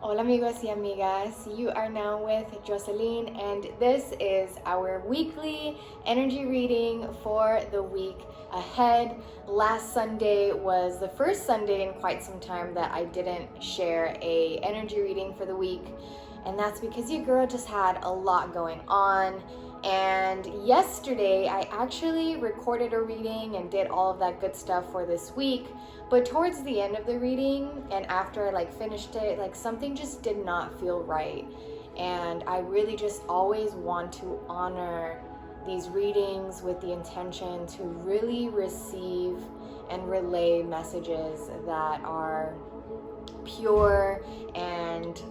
Hola amigos y amigas, you are now with Jocelyn and this is our weekly energy reading for the week ahead. Last Sunday was the first Sunday in quite some time that I didn't share a energy reading for the week, and that's because your girl just had a lot going on. And yesterday I actually recorded a reading and did all of that good stuff for this week, but towards the end of the reading and after I finished it, something just did not feel right. And I really just always want to honor these readings with the intention to really receive and relay messages that are pure and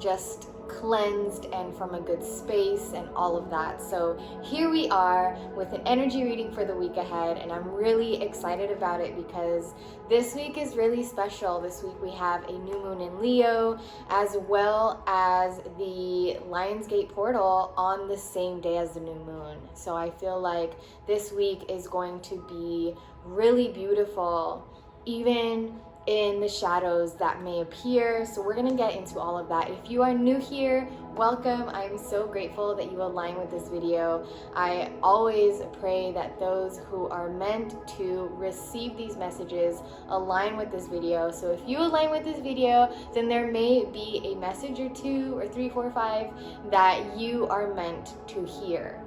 just cleansed and from a good space and all of that. So here we are with an energy reading for the week ahead, and I'm really excited about it because this week is really special. This week we have a new moon in Leo as well as the Lionsgate portal on the same day as the new moon. So I feel like this week is going to be really beautiful, even in the shadows that may appear. So we're gonna get into all of that. If you are new here, welcome. I'm so grateful that you align with this video. I always pray that those who are meant to receive these messages align with this video. So if you align with this video, then there may be a message or two or three, four, five that you are meant to hear.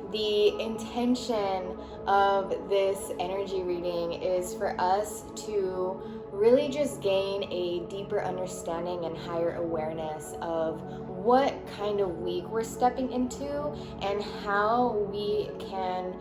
The intention of this energy reading is for us to really just gain a deeper understanding and higher awareness of what kind of week we're stepping into and how we can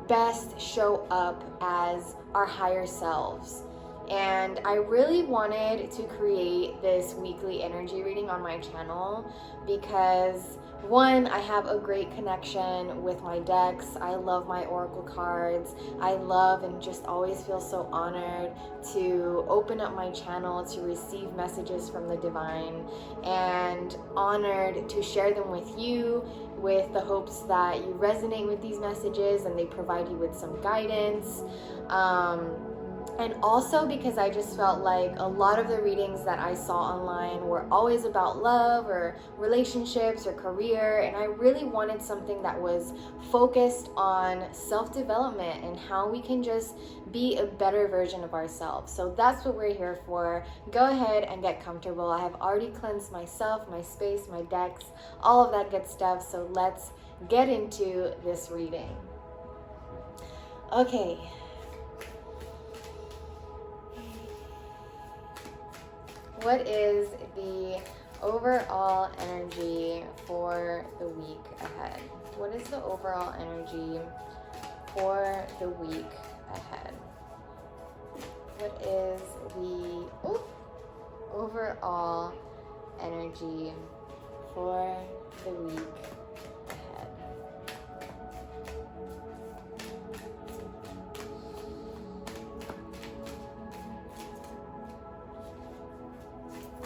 best show up as our higher selves. And I really wanted to create this weekly energy reading on my channel because, one, I have a great connection with my decks. I love my oracle cards. I love and just always feel so honored to open up my channel to receive messages from the divine, and honored to share them with you with the hopes that you resonate with these messages and they provide you with some guidance. And also because I just felt like a lot of the readings that I saw online were always about love or relationships or career, and I really wanted something that was focused on self-development and how we can just be a better version of ourselves. So that's what we're here for. Go ahead and get comfortable. I have already cleansed myself, my space, my decks, all of that good stuff. So let's get into this reading. Okay. What is the overall energy for the week ahead? What is the overall energy for the week ahead? What is the overall energy for the week ahead?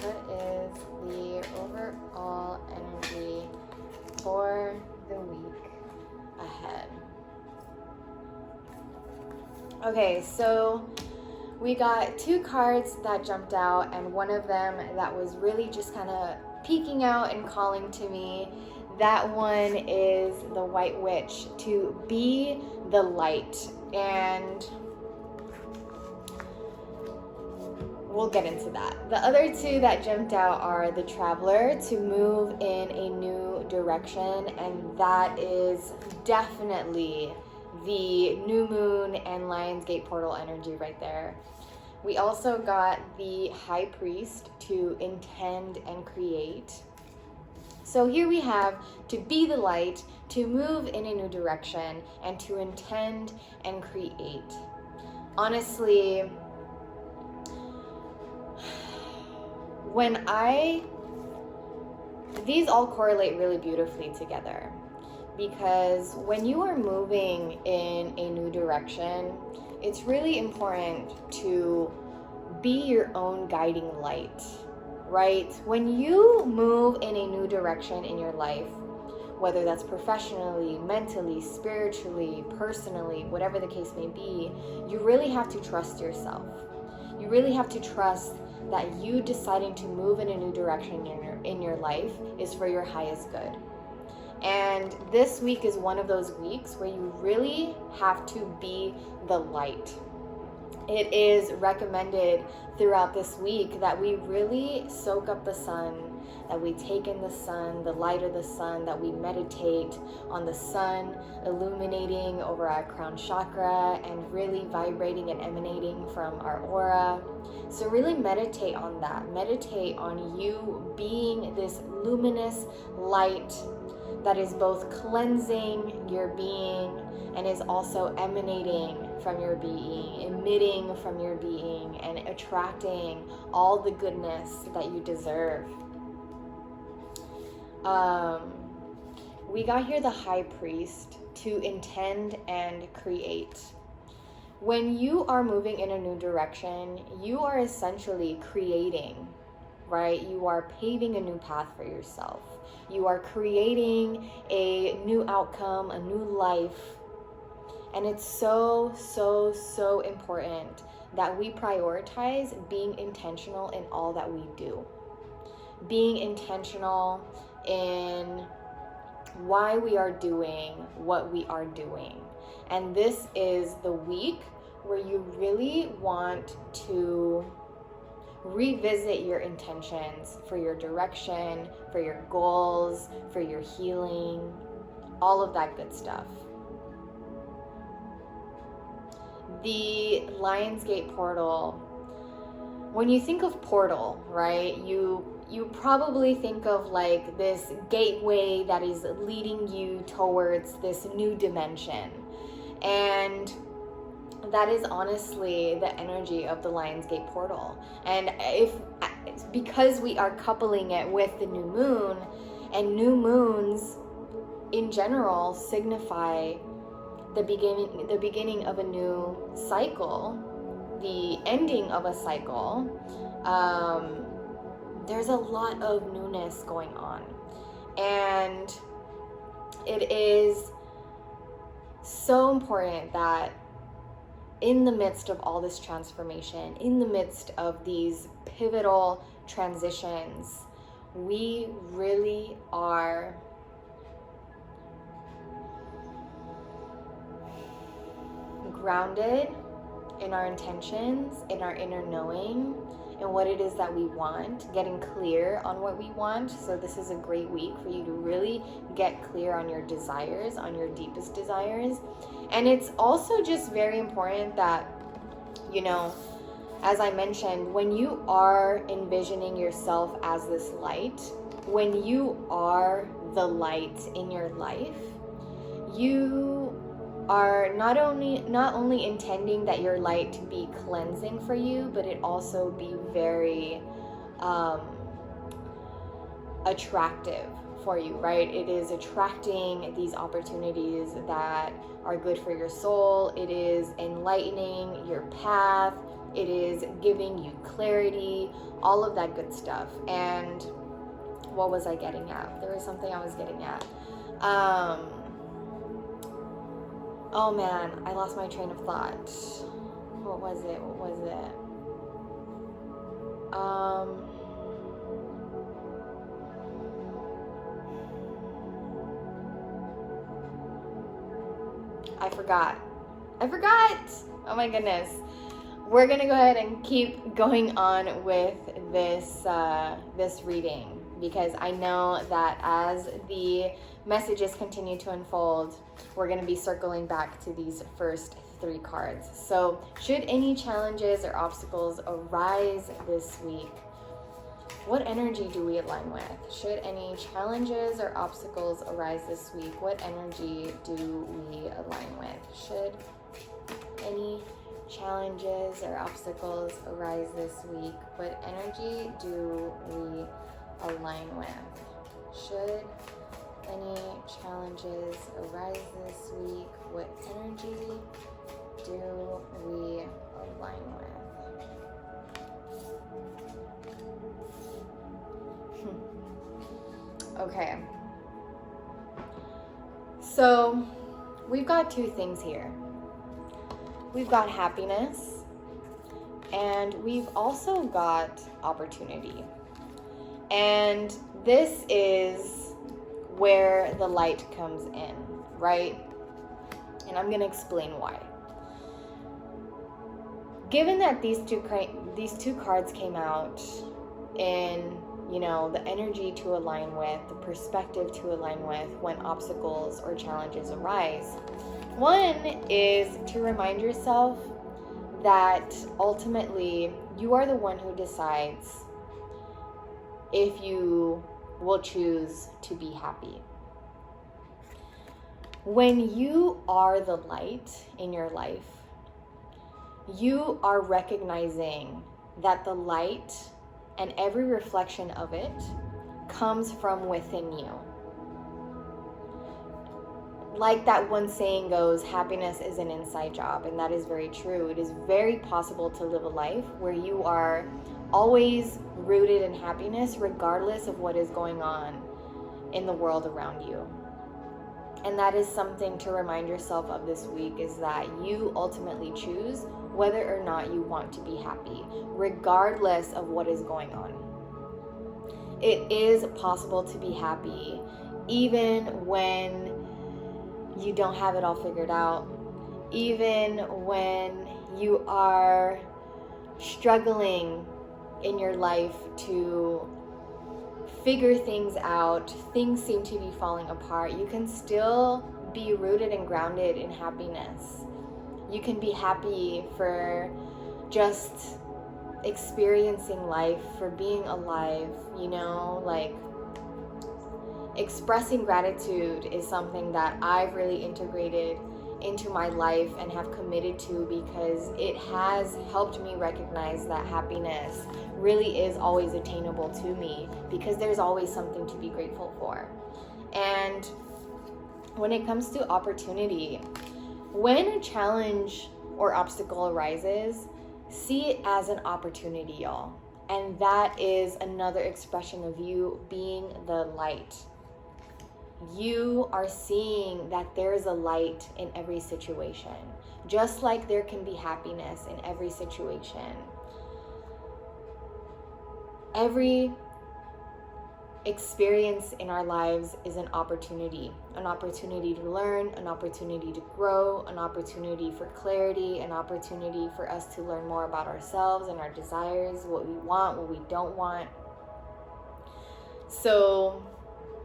What is the overall energy for the week ahead? Okay, so we got two cards that jumped out, and one of them that was really just kind of peeking out and calling to me. That one is the White Witch, to be the light. And we'll get into that. The other two that jumped out are the Traveler, to move in a new direction, and that is definitely the new moon and Lionsgate portal energy right there. We also got the High Priest, to intend and create. So here we have to be the light, to move in a new direction, and to intend and create. Honestly, these all correlate really beautifully together, because when you are moving in a new direction, it's really important to be your own guiding light, right? When you move in a new direction in your life, whether that's professionally, mentally, spiritually, personally, whatever the case may be, you really have to trust yourself. You really have to trust that you deciding to move in a new direction in your life is for your highest good. And this week is one of those weeks where you really have to be the light. It is recommended throughout this week that we really soak up the sun, that we take in the sun, the light of the sun, that we meditate on the sun illuminating over our crown chakra and really vibrating and emanating from our aura. So really meditate on that. Meditate on you being this luminous light that is both cleansing your being and is also emanating from your being, emitting from your being, and attracting all the goodness that you deserve. We got here the high priest to intend and create. When you are moving in a new direction, you are essentially creating, right? You are paving a new path for yourself. You are creating a new outcome, a new life. And it's so, so, so important that we prioritize being intentional in all that we do. Being intentional in why we are doing what we are doing. And this is the week where you really want to revisit your intentions for your direction, for your goals, for your healing, all of that good stuff. The Lionsgate portal, when you think of portal, right, you probably think of like this gateway that is leading you towards this new dimension. And that is honestly the energy of the Lionsgate portal. And because we are coupling it with the new moon, and new moons in general signify the beginning of a new cycle, the ending of a cycle, there's a lot of newness going on. And it is so important that in the midst of all this transformation, in the midst of these pivotal transitions, we really are grounded in our intentions, in our inner knowing, and what it is that we want, getting clear on what we want. So this is a great week for you to really get clear on your desires, on your deepest desires. And it's also just very important that, you know, as I mentioned, when you are envisioning yourself as this light, when you are the light in your life, you are not only intending that your light to be cleansing for you, but it also be very attractive for you, right? It is attracting these opportunities that are good for your soul. It is enlightening your path. It is giving you clarity, all of that good stuff. And what was I getting at? There was something I was getting at. Oh man, I lost my train of thought. What was it? I forgot. Oh my goodness. We're gonna go ahead and keep going on with this reading, because I know that as the messages continue to unfold, we're going to be circling back to these first 3 cards. So should any challenges or obstacles arise this week, what energy do we align with? Should any challenges or obstacles arise this week, what energy do we align with? Should any challenges or obstacles arise this week, what energy do we align with? Should any challenges arise this week, what energy do we align with? Okay. So we've got 2 things here. We've got happiness and we've also got opportunity. And this is where the light comes in, right? And I'm going to explain why. Given that these two cards came out in, the energy to align with, the perspective to align with when obstacles or challenges arise, one is to remind yourself that ultimately you are the one who decides if you will choose to be happy. When you are the light in your life, you are recognizing that the light and every reflection of it comes from within you. Like that one saying goes, happiness is an inside job, and that is very true. It is very possible to live a life where you are always rooted in happiness regardless of what is going on in the world around you. And that is something to remind yourself of this week, is that you ultimately choose whether or not you want to be happy, regardless of what is going on. It is possible to be happy even when you don't have it all figured out, even when you are struggling in your life to figure things out, things seem to be falling apart. You can still be rooted and grounded in happiness. You can be happy for just experiencing life, for being alive, like expressing gratitude is something that I've really integrated into my life and have committed to, because it has helped me recognize that happiness really is always attainable to me, because there's always something to be grateful for. And when it comes to opportunity, when a challenge or obstacle arises, see it as an opportunity, y'all. And that is another expression of you being the light. You are seeing that there is a light in every situation, just like there can be happiness in every situation. Every experience in our lives is an opportunity to learn, an opportunity to grow, an opportunity for clarity, an opportunity for us to learn more about ourselves and our desires, what we want, what we don't want. So,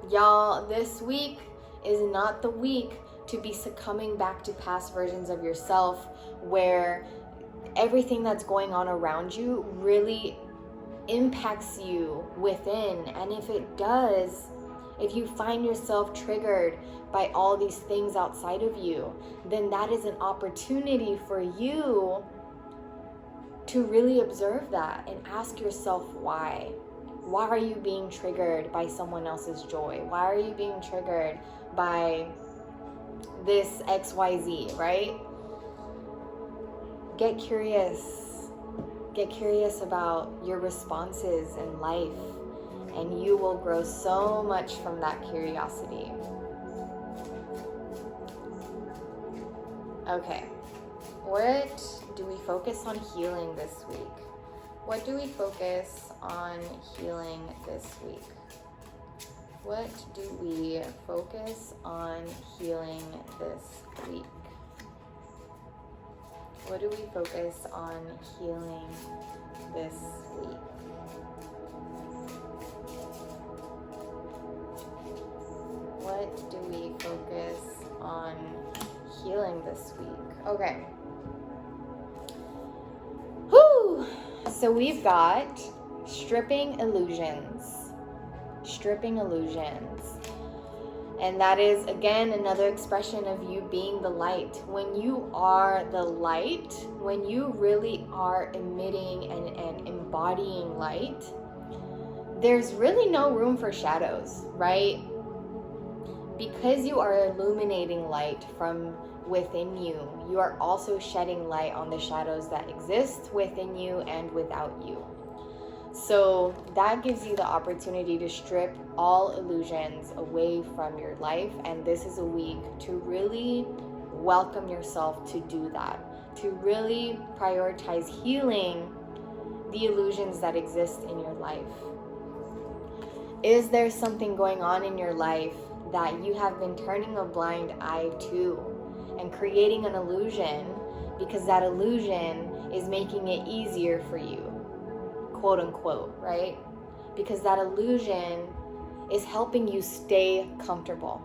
y'all, this week is not the week to be succumbing back to past versions of yourself where everything that's going on around you really impacts you within. And if it does, if you find yourself triggered by all these things outside of you, then that is an opportunity for you to really observe that and ask yourself why. Why are you being triggered by someone else's joy? Why are you being triggered by this XYZ, right? Get curious. Get curious about your responses in life, and you will grow so much from that curiosity. Okay, what do we focus on healing this week? What do we focus on healing this week? What do we focus on healing this week? What do we focus on healing this week? What do we focus on healing this week? Okay. Whew! So we've got stripping illusions. Stripping illusions. And that is, again, another expression of you being the light. When you are the light, when you really are emitting and embodying light, there's really no room for shadows, right? Because you are illuminating light from within you, you are also shedding light on the shadows that exist within you and without you. So that gives you the opportunity to strip all illusions away from your life. And this is a week to really welcome yourself to do that, to really prioritize healing the illusions that exist in your life. Is there something going on in your life that you have been turning a blind eye to and creating an illusion because that illusion is making it easier for you, quote unquote, right? Because that illusion is helping you stay comfortable.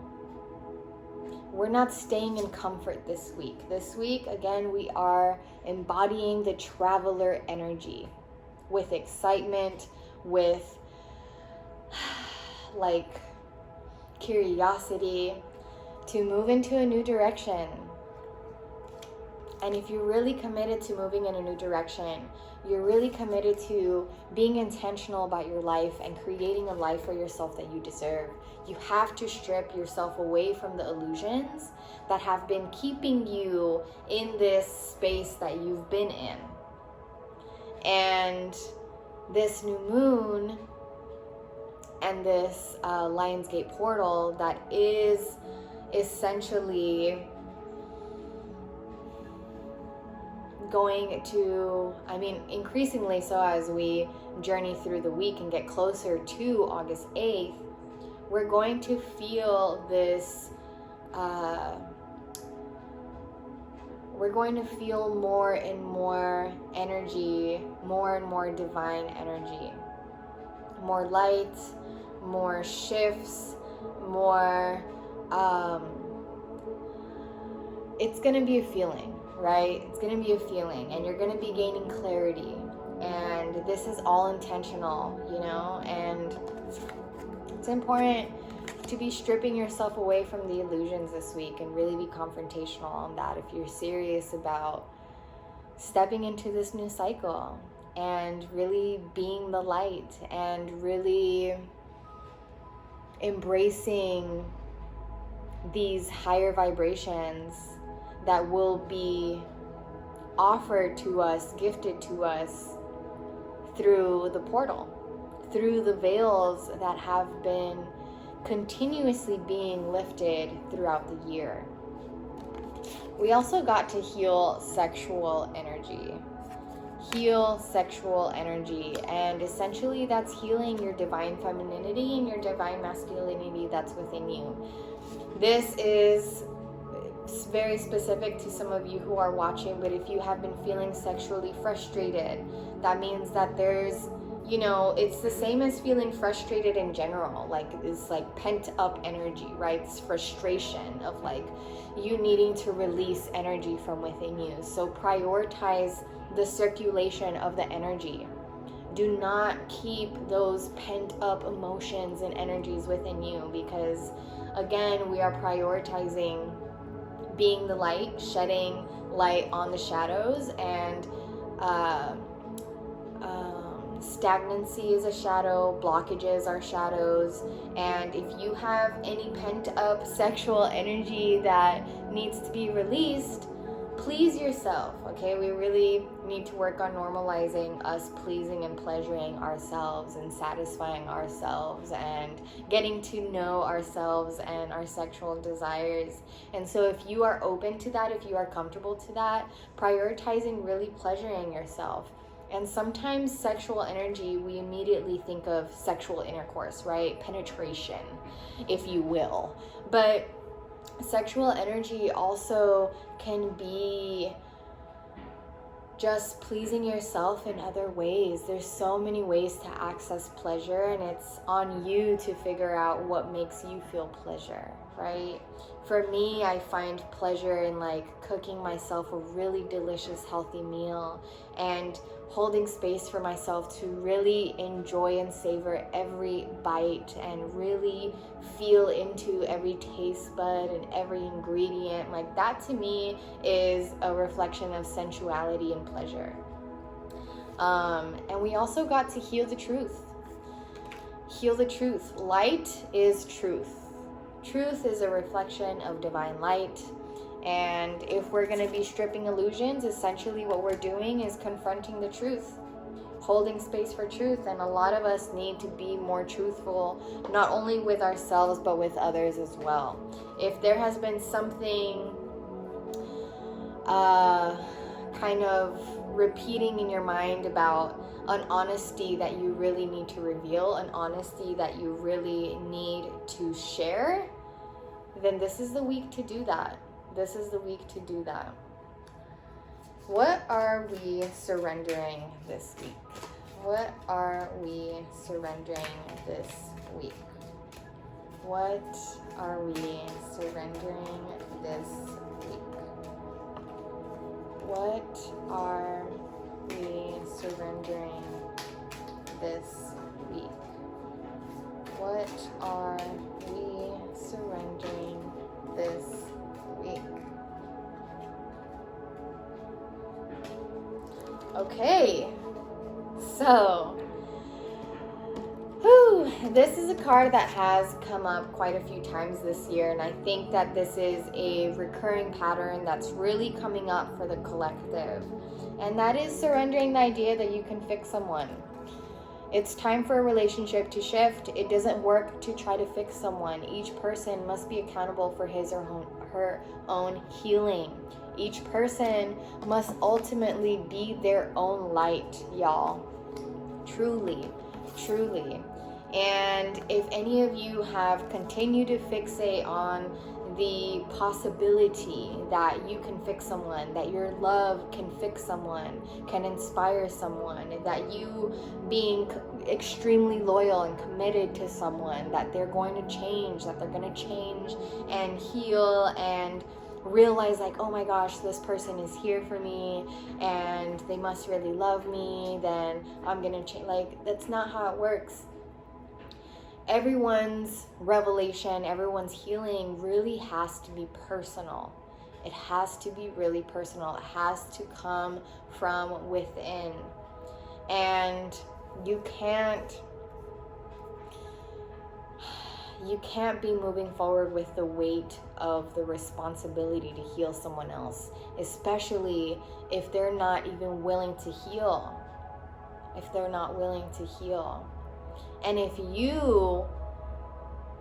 We're not staying in comfort this week. This week, again, we are embodying the traveler energy with excitement, with like curiosity to move into a new direction. And if you're really committed to moving in a new direction, you're really committed to being intentional about your life and creating a life for yourself that you deserve, you have to strip yourself away from the illusions that have been keeping you in this space that you've been in. And this new moon and this Lionsgate portal that is essentially going to, increasingly so as we journey through the week and get closer to August 8th, we're going to feel this, we're going to feel more and more energy, more and more divine energy, more light, more shifts, more, it's going to be a feeling, right? It's going to be a feeling, and you're going to be gaining clarity, and this is all intentional, and it's important to be stripping yourself away from the illusions this week and really be confrontational on that if you're serious about stepping into this new cycle and really being the light and really embracing these higher vibrations that will be offered to us, gifted to us through the portal, through the veils that have been continuously being lifted throughout the year. We also got to heal sexual energy. Heal sexual energy, and essentially that's healing your divine femininity and your divine masculinity that's within you. This is very specific to some of you who are watching, but if you have been feeling sexually frustrated, that means that there's, it's the same as feeling frustrated in general. Like, it's like pent up energy, right? It's frustration of like you needing to release energy from within you. So prioritize the circulation of the energy. Do not keep those pent up emotions and energies within you, because again, we are prioritizing being the light, shedding light on the shadows, and stagnancy is a shadow, blockages are shadows, and if you have any pent up sexual energy that needs to be released, please yourself, okay? We really need to work on normalizing us pleasing and pleasuring ourselves and satisfying ourselves and getting to know ourselves and our sexual desires. And so if you are open to that, if you are comfortable to that, prioritizing really pleasuring yourself. And sometimes sexual energy, we immediately think of sexual intercourse, right? Penetration, if you will. But sexual energy also can be just pleasing yourself in other ways. There's so many ways to access pleasure, and it's on you to figure out what makes you feel pleasure, right? For me, I find pleasure in like cooking myself a really delicious, healthy meal and holding space for myself to really enjoy and savor every bite and really feel into every taste bud and every ingredient. Like, that to me is a reflection of sensuality and pleasure. And we also got to heal the truth. Heal the truth. Light is truth. Truth is a reflection of divine light. And if we're going to be stripping illusions, essentially what we're doing is confronting the truth, holding space for truth. And a lot of us need to be more truthful, not only with ourselves, but with others as well. If there has been something kind of repeating in your mind about an honesty that you really need to reveal, an honesty that you really need to share, then this is the week to do that. This is the week to do that. What are we surrendering this week? What are we surrendering this week? What are we surrendering this week? What are we surrendering this week? What are we surrendering this week? Okay, so this is a card that has come up quite a few times this year, and I think that this is a recurring pattern that's really coming up for the collective, and that is surrendering the idea that you can fix someone. It's time for a relationship to shift. It doesn't work to try to fix someone. Each person must be accountable for his or her own healing. Each person must ultimately be their own light, y'all. Truly, truly. And if any of you have continued to fixate on the possibility that you can fix someone, that your love can fix someone, can inspire someone, that you being extremely loyal and committed to someone, that they're going to change, that they're going to change and heal and realize like, oh my gosh, this person is here for me and they must really love me, then I'm going to change. Like, that's not how it works. Everyone's revelation, everyone's healing really has to be personal. It has to be really personal. It has to come from within. And you can't be moving forward with the weight of the responsibility to heal someone else, especially if they're not even willing to heal. If they're not willing to heal. And if you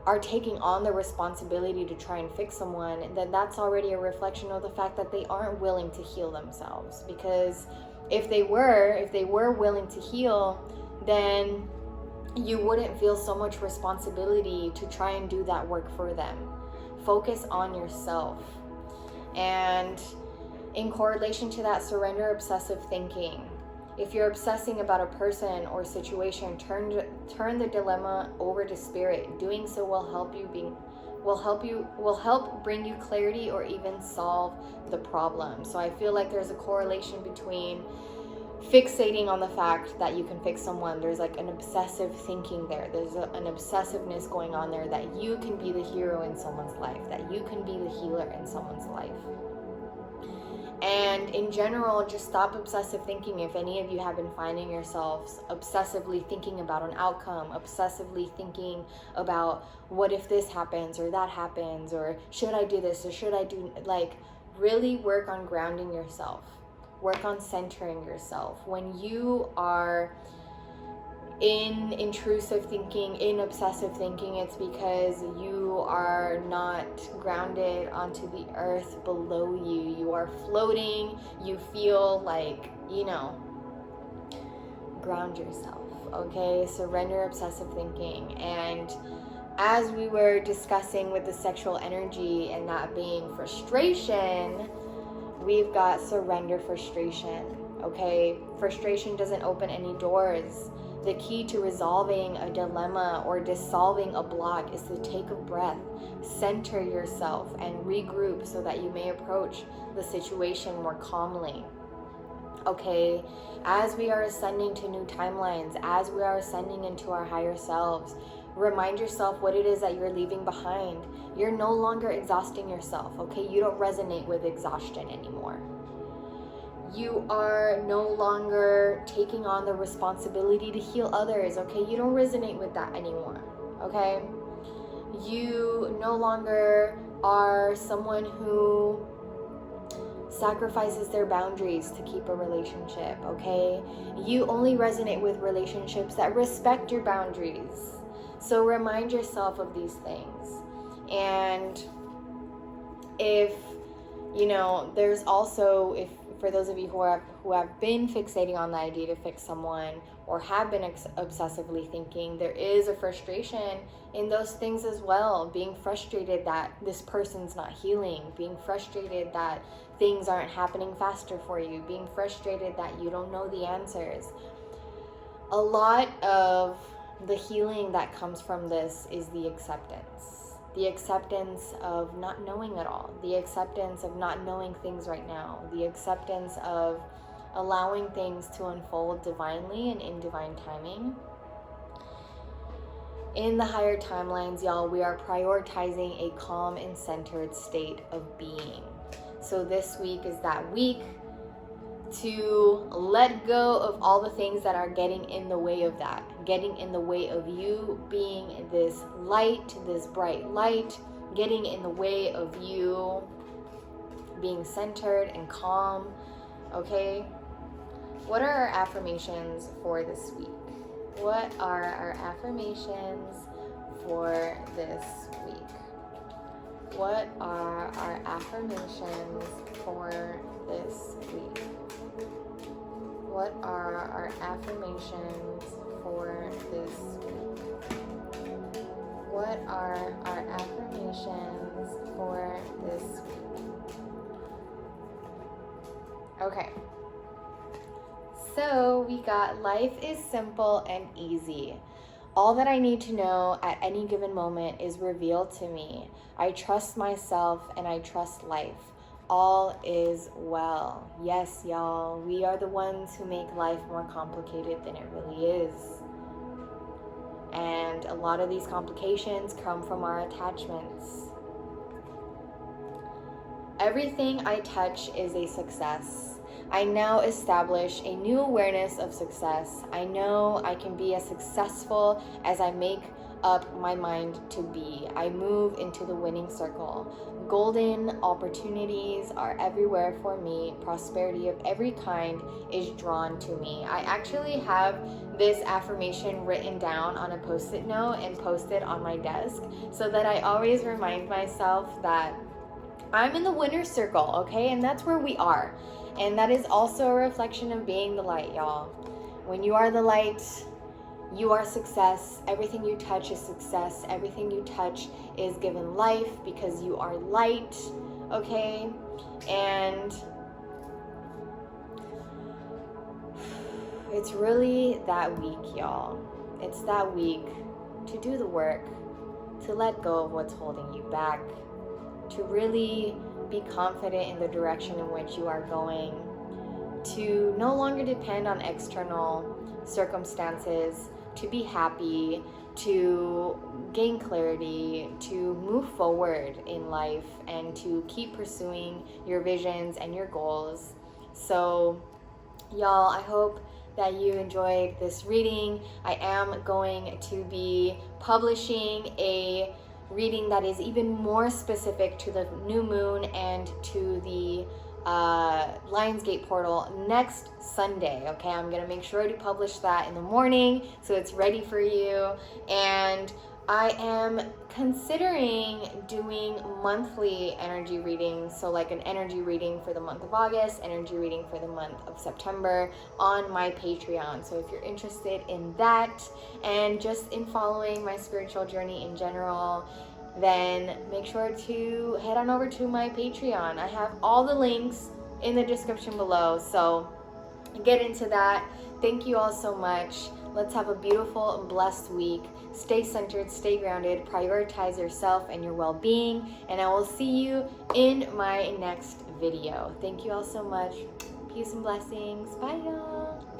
are taking on the responsibility to try and fix someone, then that's already a reflection of the fact that they aren't willing to heal themselves. Because if they were willing to heal, then you wouldn't feel so much responsibility to try and do that work for them. Focus on yourself. And in correlation to that, surrender obsessive thelking. If you're obsessing about a person or situation, turn the dilemma over to spirit. Doing so will help bring you clarity or even solve the problem. So I feel like there's a correlation between fixating on the fact that you can fix someone. There's like an obsessive thinking there. There's an obsessiveness going on there, that you can be the hero in someone's life, that you can be the healer in someone's life. And in general, just stop obsessive thinking. If any of you have been finding yourselves obsessively thinking about an outcome, obsessively thinking about what if this happens or that happens, or should I do this or should I do, like, really work on grounding yourself. Work on centering yourself. When you are in intrusive thinking, in obsessive thinking, it's because you are not grounded onto the earth below you. You are floating. You feel like, ground yourself, okay? Surrender obsessive thinking. And as we were discussing with the sexual energy and that being frustration, we've got surrender frustration, okay? Frustration doesn't open any doors. The key to resolving a dilemma or dissolving a block is to take a breath, center yourself, and regroup so that you may approach the situation more calmly. Okay, as we are ascending to new timelines, as we are ascending into our higher selves, remind yourself what it is that you're leaving behind. You're no longer exhausting yourself, okay? You don't resonate with exhaustion anymore. You are no longer taking on the responsibility to heal others, okay? You don't resonate with that anymore, okay? You no longer are someone who sacrifices their boundaries to keep a relationship, okay? You only resonate with relationships that respect your boundaries. So remind yourself of these things. And if, there's also, if for those of you who have been fixating on the idea to fix someone, or have been obsessively thinking, there is a frustration in those things as well. Being frustrated that this person's not healing, being frustrated that things aren't happening faster for you, being frustrated that you don't know the answers. A lot of the healing that comes from this is the acceptance. The acceptance of not knowing it all. The acceptance of not knowing things right now. The acceptance of allowing things to unfold divinely and in divine timing. In the higher timelines, y'all, we are prioritizing a calm and centered state of being. So this week is that week to let go of all the things that are getting in the way of that, getting in the way of you being this light, this bright light, getting in the way of you being centered and calm. Okay? What are our affirmations for this week? What are our affirmations for this week? What are our affirmations for this week? What are our affirmations for this week? What are our affirmations for this week? Okay. So we got life is simple and easy. All that I need to know at any given moment is revealed to me. I trust myself and I trust life. All is well. Yes, y'all, we are the ones who make life more complicated than it really is. And a lot of these complications come from our attachments. Everything I touch is a success. I now establish a new awareness of success. I know I can be as successful as I make up my mind to be. I move into the winning circle. Golden opportunities are everywhere for me. Prosperity of every kind is drawn to me. I actually have this affirmation written down on a post-it note and posted on my desk so that I always remind myself that I'm in the winner's circle, okay? And that's where we are. And that is also a reflection of being the light, y'all. When you are the light, you are success. Everything you touch is success. Everything you touch is given life because you are light, okay? And it's really that week, y'all. It's that week to do the work, to let go of what's holding you back, to really be confident in the direction in which you are going, to no longer depend on external circumstances, to be happy, to gain clarity, to move forward in life, and to keep pursuing your visions and your goals. So, y'all, I hope that you enjoyed this reading. I am going to be publishing a reading that is even more specific to the new moon and to the Lionsgate portal next Sunday. Okay, I'm gonna make sure to publish that in the morning so it's ready for you. And I am considering doing monthly energy readings, so like an energy reading for the month of August, energy reading for the month of September on my Patreon. So if you're interested in that and just in following my spiritual journey in general, then make sure to head on over to my Patreon. I have all the links in the description below, so get into that. Thank you all so much. Let's have a beautiful and blessed week. Stay centered, stay grounded, prioritize yourself and your well-being, and I will see you in my next video. Thank you all so much. Peace and blessings. Bye, y'all.